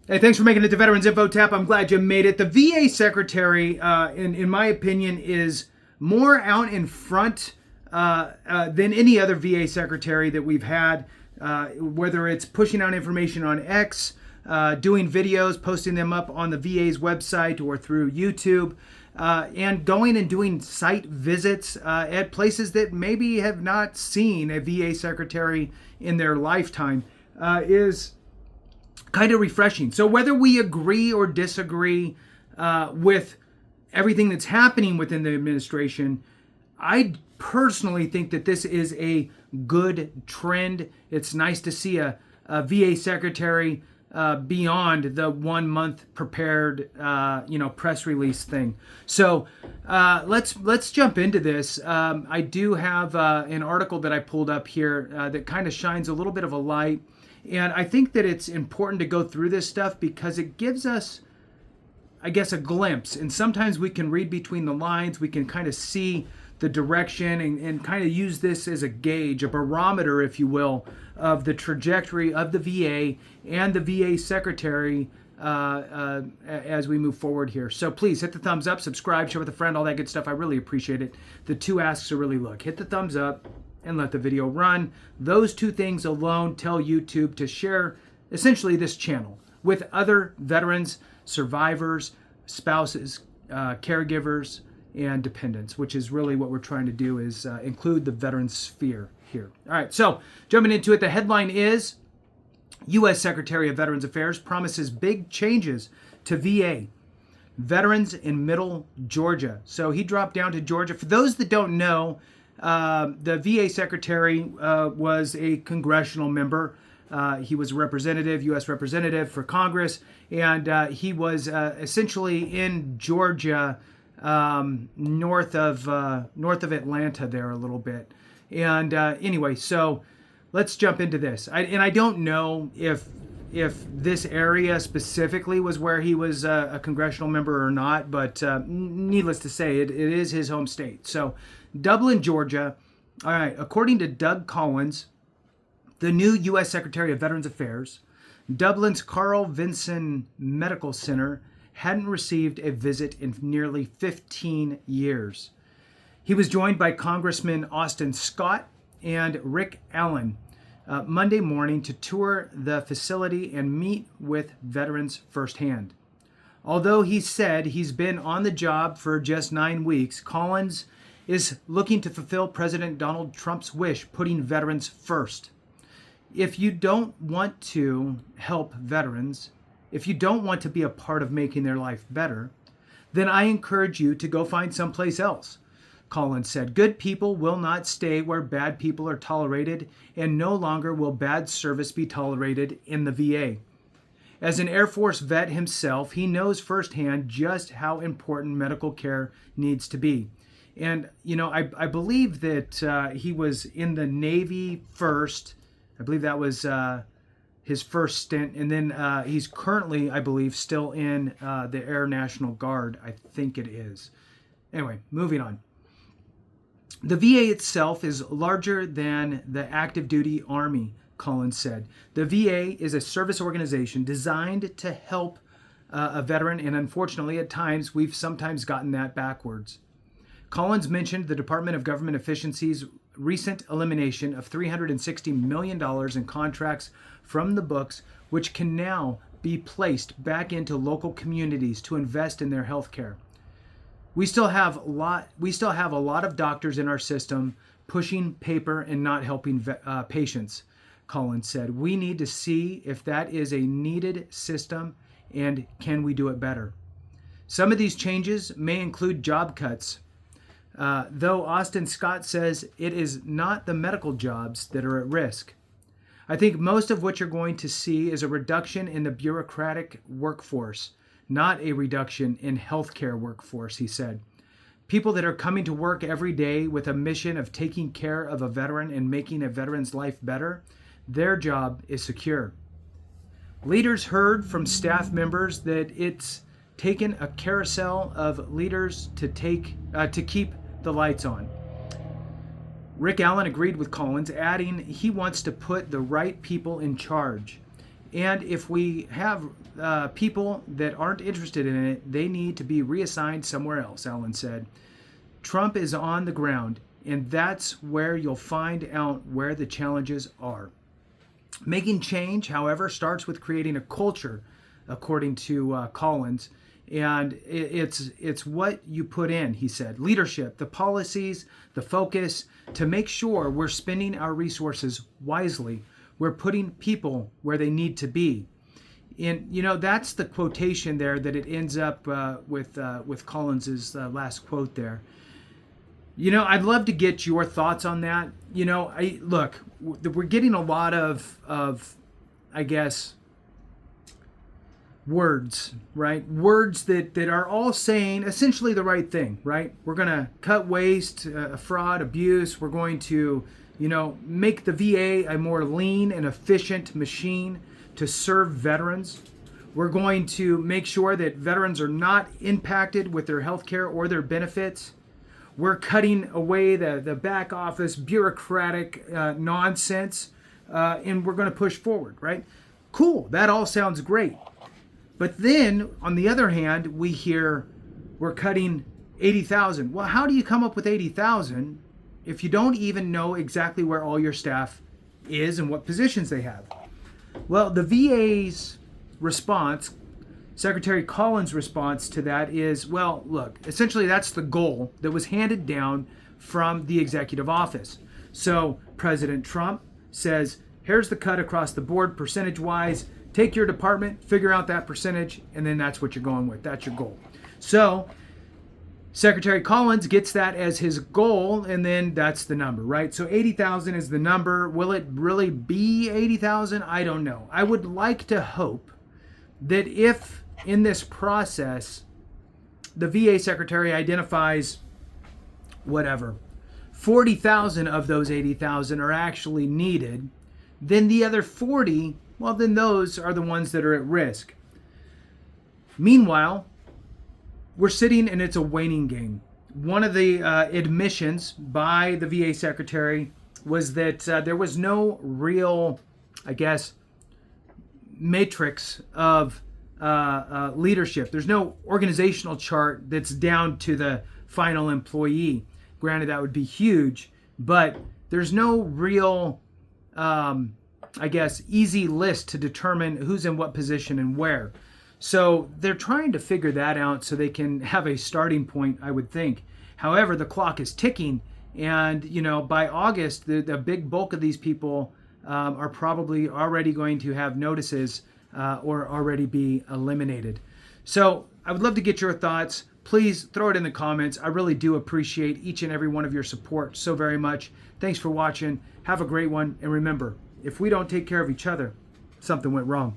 Hey, thanks for making it to Veterans Info Tap. I'm glad you made it. The VA secretary, in my opinion, is more out in front than any other VA secretary that we've had, whether it's pushing out information on X, doing videos, posting them up on the VA's website or through YouTube, and going and doing site visits at places that maybe have not seen a VA secretary in their lifetime is kind of refreshing. So whether we agree or disagree with everything that's happening within the administration, I personally think that this is a good trend. It's nice to see a VA secretary beyond the 1 month prepared, press release thing. So let's jump into this. I do have an article that I pulled up here that kind of shines a little bit of a light. And I think that it's important to go through this stuff because it gives us, I guess, a glimpse. And sometimes we can read between the lines. We can kind of see the direction and kind of use this as a gauge, a barometer, if you will, of the trajectory of the VA and the VA secretary as we move forward here. So please hit the thumbs up, subscribe, share with a friend, all that good stuff. I really appreciate it. The two asks are really, look, hit the thumbs up and let the video run. Those two things alone tell YouTube to share essentially this channel with other veterans, survivors, spouses, caregivers, and dependents, which is really what we're trying to do, is include the veteran sphere here. All right, so jumping into it, the headline is U.S. Secretary of Veterans Affairs promises big changes to VA. Veterans in Middle Georgia. So he dropped down to Georgia. For those that don't know, the VA secretary was a congressional member. He was a representative, U.S. representative for Congress, and he was essentially in Georgia, north of Atlanta there a little bit. And anyway, so let's jump into this. I don't know if this area specifically was where he was a congressional member or not, but needless to say, it is his home state. So Dublin, Georgia. All right, according to Doug Collins, the new U.S. Secretary of Veterans Affairs, Dublin's Carl Vinson Medical Center hadn't received a visit in nearly 15 years. He was joined by Congressman Austin Scott and Rick Allen Monday morning to tour the facility and meet with veterans firsthand. Although he said he's been on the job for just 9 weeks, Collins is looking to fulfill President Donald Trump's wish, putting veterans first. If you don't want to help veterans, if you don't want to be a part of making their life better, then I encourage you to go find someplace else, Collins said. Good people will not stay where bad people are tolerated, and no longer will bad service be tolerated in the VA. As an Air Force vet himself, he knows firsthand just how important medical care needs to be. And, I believe that he was in the Navy first. I believe that was his first stint. And then he's currently, I believe, still in the Air National Guard. I think it is. Anyway, moving on. The VA itself is larger than the active duty Army, Collins said. The VA is a service organization designed to help a veteran, and unfortunately, at times, we've sometimes gotten that backwards. Collins mentioned the Department of Government Efficiency's recent elimination of $360 million in contracts from the books, which can now be placed back into local communities to invest in their health care. We still have a lot of doctors in our system pushing paper and not helping patients, Collins said. We need to see if that is a needed system and can we do it better. Some of these changes may include job cuts, though Austin Scott says it is not the medical jobs that are at risk. I think most of what you're going to see is a reduction in the bureaucratic workforce, not a reduction in healthcare workforce, he said. People that are coming to work every day with a mission of taking care of a veteran and making a veteran's life better, their job is secure. Leaders heard from staff members that it's taken a carousel of leaders to keep the lights on. Rick Allen agreed with Collins, adding he wants to put the right people in charge. And if we have people that aren't interested in it, they need to be reassigned somewhere else, Allen said. Trump is on the ground, and that's where you'll find out where the challenges are. Making change, however, starts with creating a culture, according to Collins, and it's what you put in, he said. Leadership, the policies, the focus, to make sure we're spending our resources wisely. We're putting people where they need to be. And, that's the quotation there that it ends up with Collins's last quote there. I'd love to get your thoughts on that. Look, we're getting a lot of I guess, words, right? Words that are all saying essentially the right thing, right? We're going to cut waste, fraud, abuse. We're going to, make the VA a more lean and efficient machine to serve veterans. We're going to make sure that veterans are not impacted with their health care or their benefits. We're cutting away the back office bureaucratic nonsense, and we're going to push forward, right? Cool, that all sounds great. But then, on the other hand, we hear we're cutting 80,000. Well, how do you come up with 80,000 if you don't even know exactly where all your staff is and what positions they have? Well, the VA's response, Secretary Collins' response to that is, well, look, essentially that's the goal that was handed down from the executive office. So President Trump says, here's the cut across the board percentage-wise. Take your department, figure out that percentage, and then that's what you're going with. That's your goal. So Secretary Collins gets that as his goal, and then that's the number, right? So 80,000 is the number. Will it really be 80,000? I don't know. I would like to hope that if in this process the VA secretary identifies 40,000 of those 80,000 are actually needed, then the other 40, well, then those are the ones that are at risk. Meanwhile, we're sitting and it's a waiting game. One of the admissions by the VA secretary was that there was no real, matrix of leadership. There's no organizational chart that's down to the final employee. Granted, that would be huge, but there's no real, easy list to determine who's in what position and where. So they're trying to figure that out so they can have a starting point, I would think. However, the clock is ticking, and by August, the big bulk of these people are probably already going to have notices or already be eliminated. So I would love to get your thoughts. Please throw it in the comments. I really do appreciate each and every one of your support so very much. Thanks for watching. Have a great one. And remember, if we don't take care of each other, something went wrong.